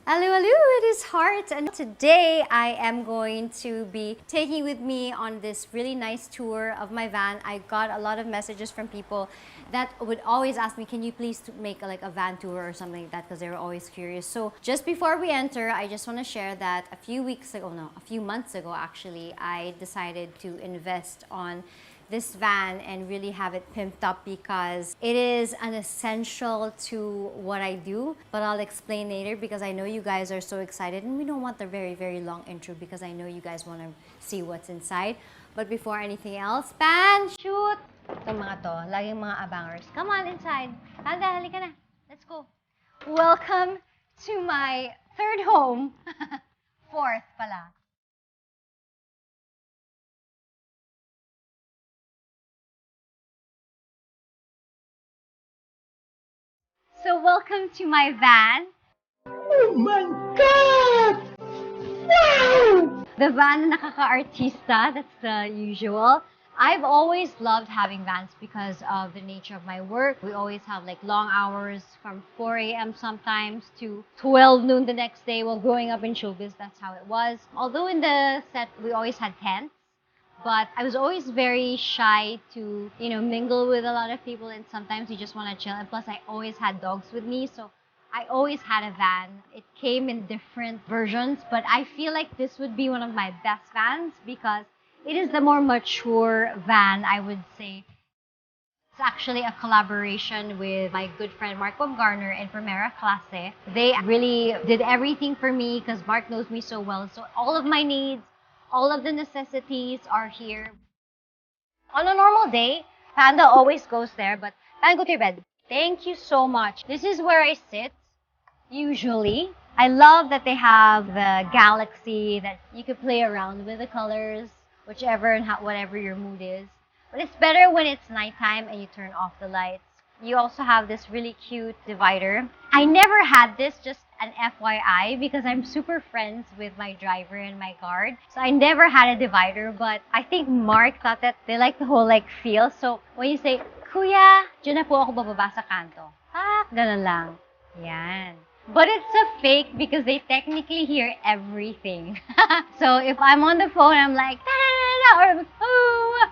Hello, hello, it is Heart, and today I am going to be taking with me on this really nice tour of my van. I got a lot of messages from people that would always ask me, can you please make a van tour or something like that, because they were always curious. So just before we enter, I just want to share that a few months ago actually, I decided to invest on this van and really have it pimped up because it is an essential to what I do, but I'll explain later because I know you guys are so excited and we don't want the very, very long intro because I know you guys want to see what's inside. But before anything else, Pan, shoot! Itong mga to, laging mga abangers. Come on inside. Panda, halika na. Let's go. Welcome to my third home. Fourth pala. So welcome to my van. Oh my God! Wow! The van na nakaka-artista, that's the usual. I've always loved having vans because of the nature of my work. We always have like long hours from 4 a.m. sometimes to 12 noon the next day. Well, growing up in showbiz, that's how it was. Although in the set, we always had tents. But I was always very shy to, mingle with a lot of people, and sometimes you just want to chill. And plus, I always had dogs with me, so I always had a van. It came in different versions, but I feel like this would be one of my best vans because it is the more mature van, I would say. It's actually a collaboration with my good friend Mark Bumgarner in Primera, Klasse. They really did everything for me because Mark knows me so well. So all of my needs, all of the necessities are here. On a normal day, Panda always goes there, but Panda, go to your bed. Thank you so much. This is where I sit, usually. I love that they have the galaxy that you could play around with the colors, whichever and whatever your mood is. But it's better when it's nighttime and you turn off the lights. You also have this really cute divider. I never had this, just an FYI, because I'm super friends with my driver and my guard. So I never had a divider, but I think Mark thought that they like the whole feel. So when you say, Kuya, dyan na po ako bababa sa kanto. Ganun lang. Yan. But it's a fake because they technically hear everything. So if I'm on the phone, I'm like, or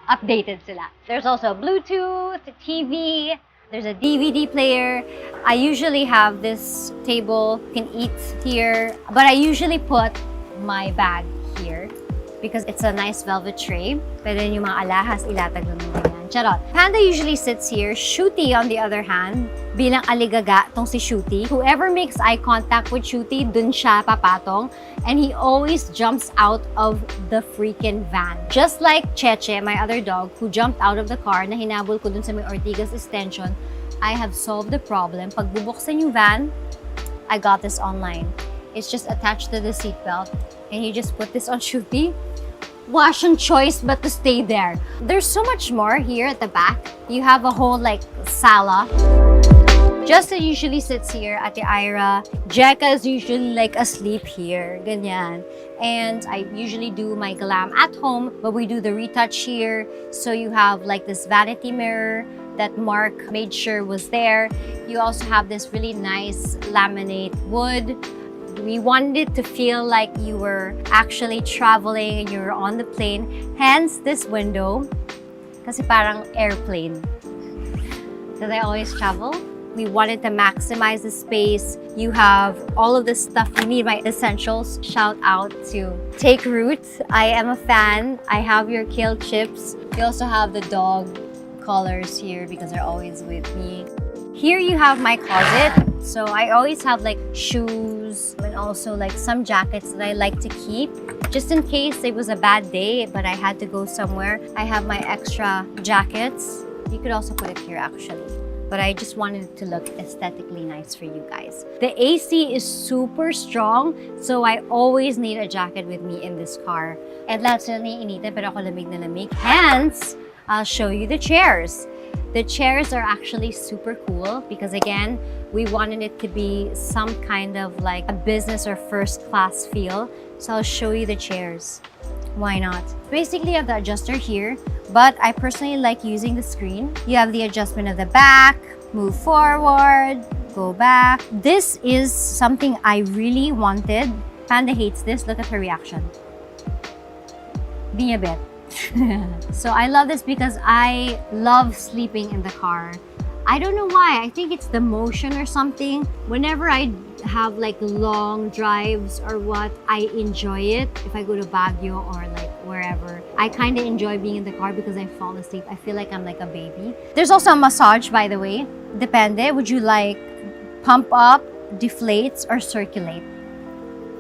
updated sila. There's also Bluetooth, TV, there's a DVD player. I usually have this table, you can eat here, but I usually put my bag here because it's a nice velvet tray. Pero yung mga alahas, ilatag lang nila yan. Charot. Panda usually sits here. Shooty, on the other hand, bilang aligaga tong si Shooty. Whoever makes eye contact with Shooty, dun siya papatong. And he always jumps out of the freaking van. Just like Cheche, my other dog, who jumped out of the car na hinabol ko dun sa may Ortigas extension, I have solved the problem. Pag bubuksan yung van, I got this online. It's just attached to the seatbelt. And you just put this on Shooty. Wash and choice but to stay there. There's so much more here at the back. You have a whole sala. Justin usually sits here at the Ira. Jekka is usually asleep here. Ganyan. And I usually do my glam at home, but we do the retouch here. So you have this vanity mirror that Mark made sure was there. You also have this really nice laminate wood. We wanted it to feel like you were actually traveling and you were on the plane. Hence this window, kasi parang airplane. Because I always travel. We wanted to maximize the space. You have all of the stuff you need, my essentials. Shout out to Take Root. I am a fan. I have your kale chips. You also have the dog collars here because they're always with me. Here you have my closet. So I always have shoes and also some jackets that I like to keep. Just in case it was a bad day, but I had to go somewhere. I have my extra jackets. You could also put it here actually. But I just wanted it to look aesthetically nice for you guys. The AC is super strong, so I always need a jacket with me in this car. And lahat sila naiinitan, pero ako lamig na lamig. Hence, I'll show you the chairs. The chairs are actually super cool because again, we wanted it to be some kind of a business or first class feel. So I'll show you the chairs. Why not? Basically, you have the adjuster here, but I personally like using the screen. You have the adjustment of the back, move forward, go back. This is something I really wanted. Panda hates this. Look at her reaction. Be a bit. So I love this because I love sleeping in the car. I don't know why. I think it's the motion or something. Whenever I have like long drives or what, I enjoy it. If I go to Baguio or like wherever, I kind of enjoy being in the car because I fall asleep. I feel like I'm like a baby. There's also a massage, by the way. Depende. Would you like pump up, deflates, or circulate?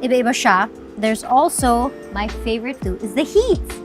Iba-iba siya. There's also, my favorite too, is the heat.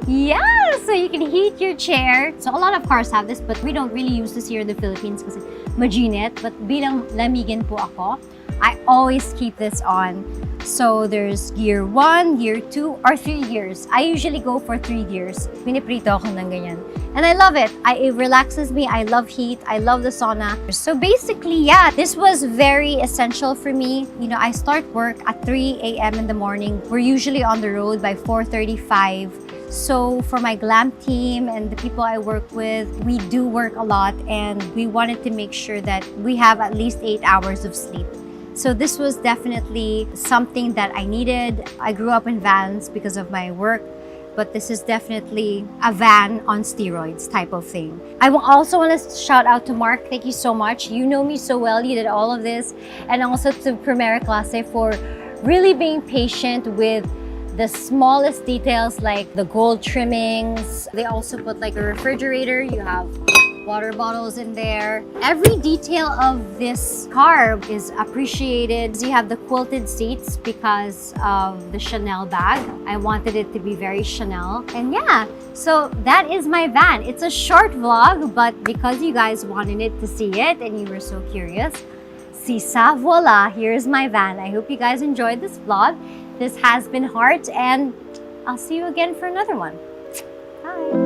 Yeah, so you can heat your chair. So a lot of cars have this, but we don't really use this here in the Philippines kasi majinit. But bilang lamigin po ako, I always keep this on. So there's gear 1, gear 2, or 3 gears. I usually go for 3 gears. Piniprito ako ng ganyan. And I love it. It relaxes me. I love heat. I love the sauna. So basically, yeah, this was very essential for me. You know, I start work at 3 a.m. in the morning. We're usually on the road by 4:35. So for my glam team and the people I work with, we do work a lot and we wanted to make sure that we have at least 8 hours of sleep. So this was definitely something that I needed. I grew up in vans because of my work, but this is definitely a van on steroids type of thing. I also want to shout out to Mark. Thank you so much. You know me so well. You did all of this. And also to Primera Klasse for really being patient with the smallest details like the gold trimmings. They also put like a refrigerator. You have water bottles in there. Every detail of this car is appreciated. You have the quilted seats because of the Chanel bag. I wanted it to be very Chanel. And yeah, so that is my van. It's a short vlog, but because you guys wanted it to see it and you were so curious, voila, here's my van. I hope you guys enjoyed this vlog. This has been Heart, and I'll see you again for another one. Bye.